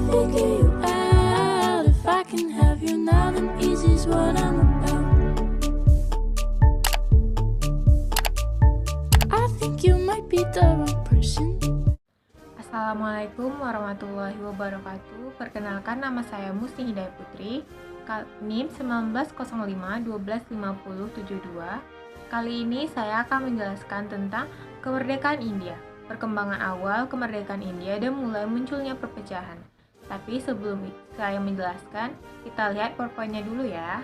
figure you out. If I can have you now, then easy's what I'm about. I think you might be the wrong person. Assalamualaikum warahmatullahi wabarakatuh. Perkenalkan, nama saya Musni Hidayah Putri, NIM 1905-125072. Kali ini saya akan menjelaskan tentang kemerdekaan India, perkembangan awal kemerdekaan India dan mulai munculnya perpecahan. Tapi sebelum saya menjelaskan, kita lihat PowerPoint-nya dulu ya.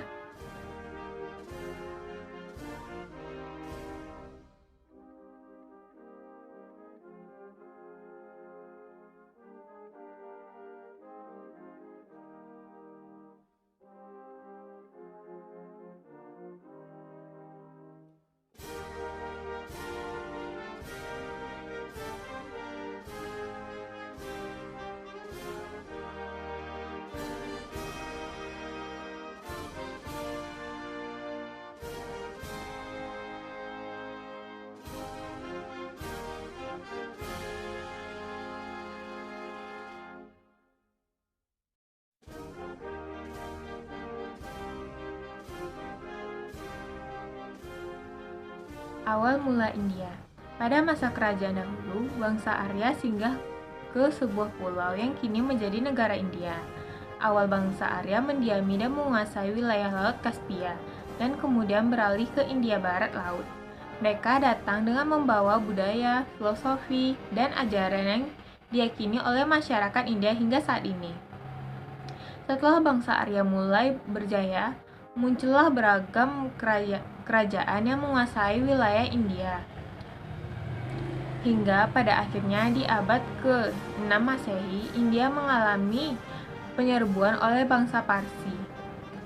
Awal mula India. Pada masa kerajaan dahulu, bangsa Arya singgah ke sebuah pulau yang kini menjadi negara India. Awal bangsa Arya mendiami dan menguasai wilayah Laut Kaspia dan kemudian beralih ke India Barat Laut. Mereka datang dengan membawa budaya, filosofi, dan ajaran yang diyakini oleh masyarakat India hingga saat ini. Setelah bangsa Arya mulai berjaya, muncullah beragam kerajaan yang menguasai wilayah India. Hingga pada akhirnya di abad ke-6 Masehi, India mengalami penyerbuan oleh bangsa Parsi.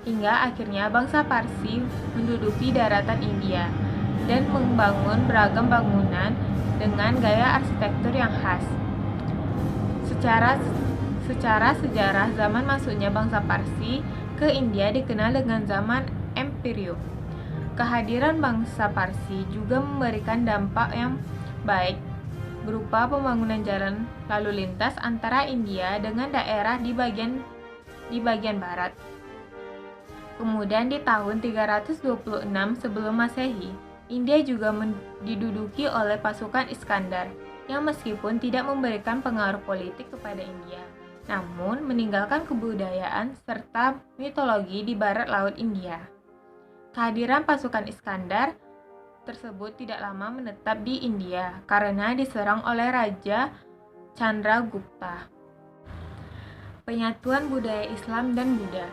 Hingga akhirnya bangsa Parsi menduduki daratan India dan membangun beragam bangunan dengan gaya arsitektur yang khas. Secara sejarah, zaman masuknya bangsa Parsi ke India dikenal dengan zaman Imperium. Kehadiran bangsa Parsi juga memberikan dampak yang baik berupa pembangunan jalan lalu lintas antara India dengan daerah di bagian barat. Kemudian di tahun 326 sebelum Masehi, India juga diduduki oleh pasukan Iskandar yang meskipun tidak memberikan pengaruh politik kepada India, namun meninggalkan kebudayaan serta mitologi di barat laut India. Kehadiran pasukan Iskandar tersebut tidak lama menetap di India karena diserang oleh Raja Chandragupta. Penyatuan budaya Islam dan Buddha.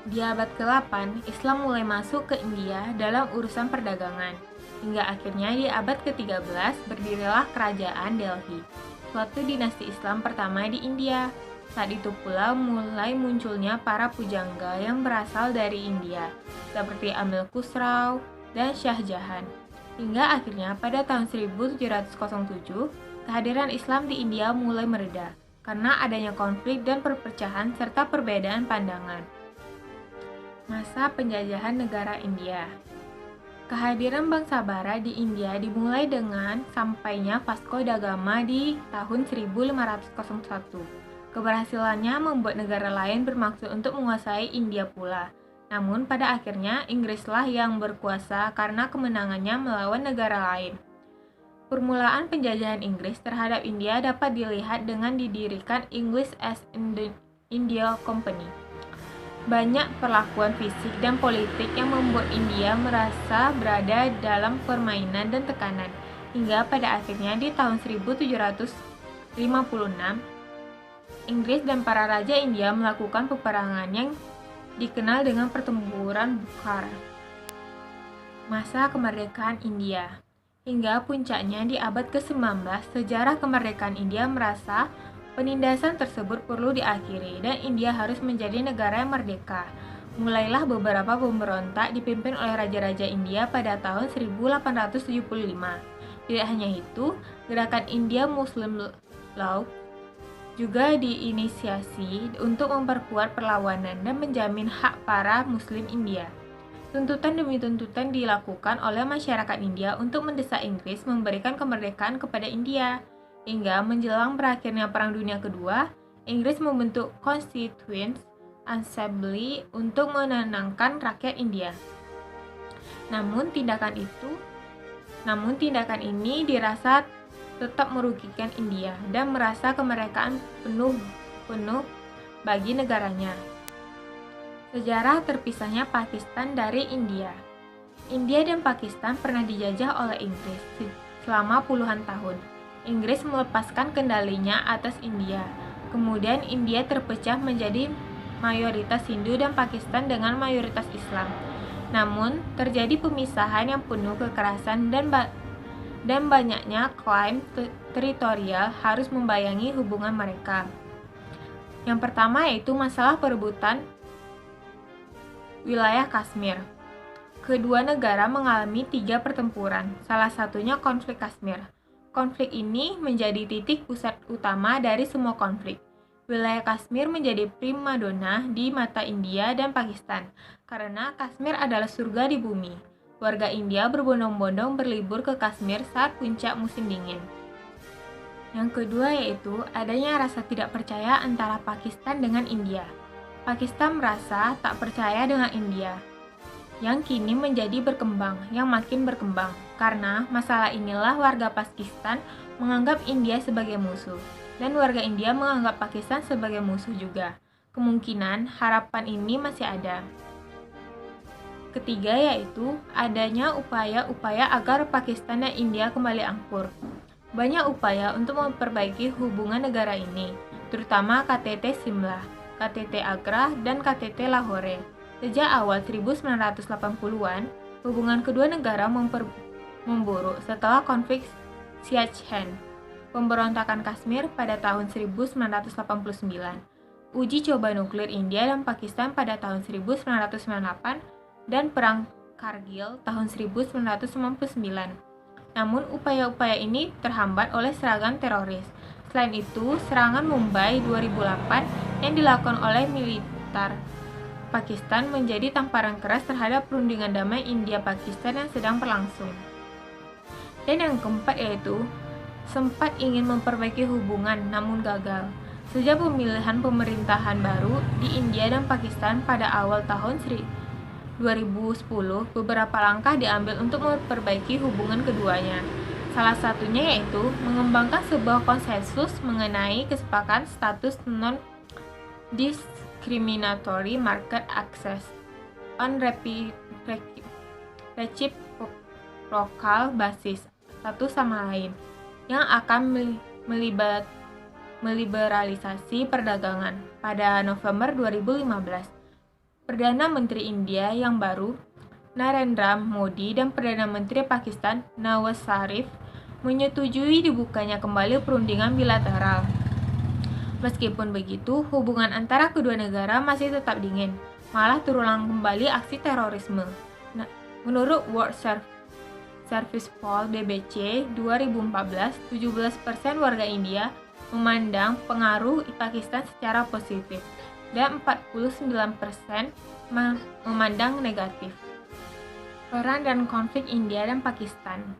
Di abad ke-8, Islam mulai masuk ke India dalam urusan perdagangan. Hingga akhirnya di abad ke-13 berdirilah Kerajaan Delhi, suatu dinasti Islam pertama di India. Saat itu pula mulai munculnya para pujangga yang berasal dari India, seperti Amir Khusrau dan Shah Jahan. Hingga akhirnya pada tahun 1707, kehadiran Islam di India mulai mereda, karena adanya konflik dan perpecahan serta perbedaan pandangan. Masa penjajahan negara India. Kehadiran bangsa Barat di India dimulai dengan sampainya Vasco da Gama di tahun 1501. Keberhasilannya membuat negara lain bermaksud untuk menguasai India pula. Namun pada akhirnya Inggrislah yang berkuasa karena kemenangannya melawan negara lain. Permulaan penjajahan Inggris terhadap India dapat dilihat dengan didirikan English East India Company. Banyak perlakuan fisik dan politik yang membuat India merasa berada dalam permainan dan tekanan. Hingga pada akhirnya di tahun 1756, Inggris dan para raja India melakukan peperangan yang dikenal dengan Pertempuran Bukhara. Masa kemerdekaan India. Hingga puncaknya di abad ke-19, sejarah kemerdekaan India merasa penindasan tersebut perlu diakhiri dan India harus menjadi negara yang merdeka. Mulailah beberapa pemberontak dipimpin oleh raja-raja India pada tahun 1875. Tidak hanya itu, gerakan India Muslim Law juga diinisiasi untuk memperkuat perlawanan dan menjamin hak para Muslim India. Tuntutan demi tuntutan dilakukan oleh masyarakat India untuk mendesak Inggris memberikan kemerdekaan kepada India. Hingga menjelang berakhirnya Perang Dunia Kedua, Inggris membentuk Constituent Assembly untuk menenangkan rakyat India. Namun tindakan ini dirasa tetap merugikan India dan merasa kemerdekaan penuh bagi negaranya. Sejarah terpisahnya Pakistan dari India. India dan Pakistan pernah dijajah oleh Inggris selama puluhan tahun. Inggris melepaskan kendalinya atas India. Kemudian India terpecah menjadi mayoritas Hindu dan Pakistan dengan mayoritas Islam. Namun, terjadi pemisahan yang penuh kekerasan dan banyaknya klaim teritorial harus membayangi hubungan mereka. Yang pertama yaitu masalah perebutan wilayah Kashmir. Kedua negara mengalami 3 pertempuran, salah satunya konflik Kashmir. Konflik ini menjadi titik pusat utama dari semua konflik. Wilayah Kashmir menjadi primadona di mata India dan Pakistan, karena Kashmir adalah surga di bumi. Warga India berbondong-bondong berlibur ke Kashmir saat puncak musim dingin. Yang kedua yaitu adanya rasa tidak percaya antara Pakistan dengan India. Pakistan merasa tak percaya dengan India, yang kini menjadi yang makin berkembang. Karena masalah inilah warga Pakistan menganggap India sebagai musuh, dan warga India menganggap Pakistan sebagai musuh juga. Kemungkinan harapan ini masih ada. Ketiga yaitu adanya upaya-upaya agar Pakistan dan India kembali akur. Banyak upaya untuk memperbaiki hubungan negara ini, terutama KTT Simla, KTT Agra, dan KTT Lahore. Sejak awal 1980-an, hubungan kedua negara memburuk setelah konflik Siachen, pemberontakan Kashmir pada tahun 1989, uji coba nuklir India dan Pakistan pada tahun 1998, dan Perang Kargil tahun 1999. Namun, upaya-upaya ini terhambat oleh serangan teroris. Selain itu, serangan Mumbai 2008 yang dilakukan oleh militer Pakistan menjadi tamparan keras terhadap perundingan damai India-Pakistan yang sedang berlangsung. Dan yang keempat yaitu sempat ingin memperbaiki hubungan namun gagal. Sejak pemilihan pemerintahan baru di India dan Pakistan pada awal tahun 2010, beberapa langkah diambil untuk memperbaiki hubungan keduanya. Salah satunya yaitu mengembangkan sebuah konsensus mengenai kesepakatan status non-discriminatory market access on reciprocal basis satu sama lain, yang akan meliberalisasi perdagangan. Pada November 2015, Perdana Menteri India yang baru, Narendra Modi, dan Perdana Menteri Pakistan, Nawaz Sharif, menyetujui dibukanya kembali perundingan bilateral. Meskipun begitu, hubungan antara kedua negara masih tetap dingin, malah terulang kembali aksi terorisme. Menurut World Service Poll DBC 2014, 17% warga India memandang pengaruh Pakistan secara positif, dan 49% memandang negatif. Perang dan konflik India dan Pakistan.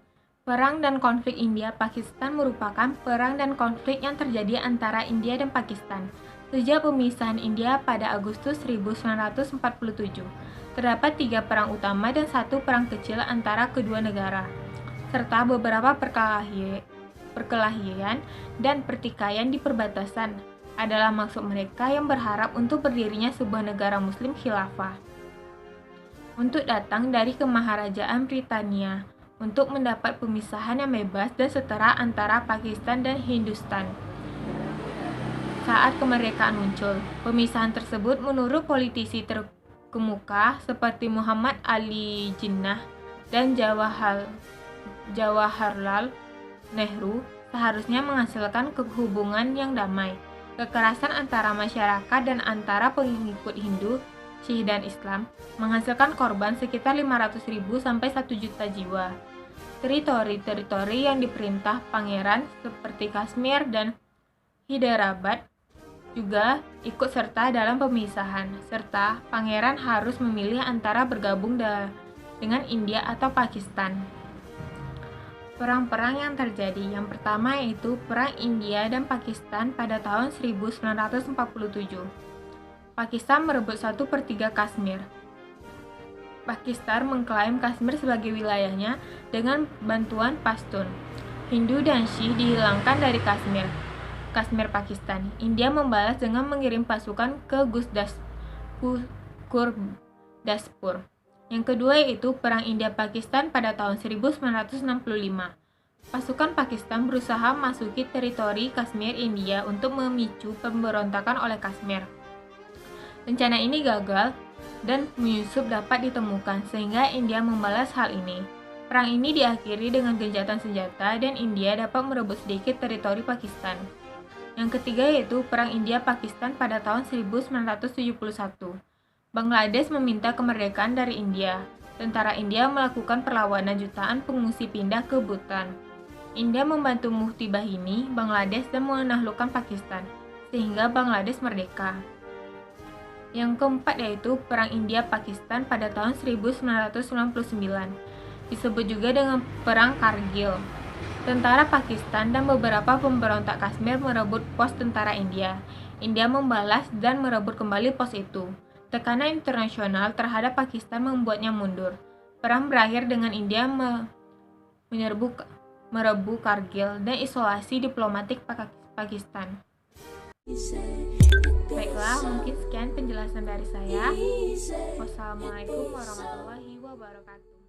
Perang dan konflik India-Pakistan merupakan perang dan konflik yang terjadi antara India dan Pakistan sejak pemisahan India pada Agustus 1947. Terdapat 3 perang utama dan 1 perang kecil antara kedua negara, serta beberapa perkelahian dan pertikaian di perbatasan adalah maksud mereka yang berharap untuk berdirinya sebuah negara Muslim khilafah. Untuk datang dari Kemaharajaan Britania, untuk mendapat pemisahan yang bebas dan setara antara Pakistan dan Hindustan. Saat kemerdekaan muncul, pemisahan tersebut menurut politisi terkemuka seperti Muhammad Ali Jinnah dan Jawaharlal Nehru seharusnya menghasilkan hubungan yang damai. Kekerasan antara masyarakat dan antara pengikut Hindu, Sikh dan Islam menghasilkan korban sekitar 500.000 sampai 1 juta jiwa. Teritori-teritori yang diperintah pangeran seperti Kashmir dan Hyderabad juga ikut serta dalam pemisahan, serta pangeran harus memilih antara bergabung dengan India atau Pakistan. Perang-perang yang terjadi yang pertama yaitu Perang India dan Pakistan pada tahun 1947. Pakistan merebut 1/3 Kashmir. Pakistan mengklaim Kashmir sebagai wilayahnya dengan bantuan Pashtun. Hindu dan Sikh dihilangkan dari Kashmir. Kashmir Pakistan. India membalas dengan mengirim pasukan ke Gurdaspur. Yang kedua yaitu Perang India-Pakistan pada tahun 1965. Pasukan Pakistan berusaha masuki teritori Kashmir India untuk memicu pemberontakan oleh Kashmir. Rencana ini gagal dan penyusup dapat ditemukan sehingga India membalas hal ini. Perang ini diakhiri dengan gencatan senjata dan India dapat merebut sedikit teritori Pakistan. Yang ketiga yaitu Perang India-Pakistan pada tahun 1971. Bangladesh meminta kemerdekaan dari India. Tentara India melakukan perlawanan jutaan pengungsi pindah ke Bhutan. India membantu Mufti Bahini, Bangladesh dan menaklukkan Pakistan, sehingga Bangladesh merdeka. Yang keempat yaitu Perang India-Pakistan pada tahun 1999. Disebut juga dengan Perang Kargil. Tentara Pakistan dan beberapa pemberontak Kashmir merebut pos tentara India. India membalas dan merebut kembali pos itu. Tekanan internasional terhadap Pakistan membuatnya mundur. Perang berakhir dengan India merebut Kargil dan isolasi diplomatik Pakistan. Baiklah, mungkin sekian penjelasan dari saya. Wassalamualaikum warahmatullahi wabarakatuh.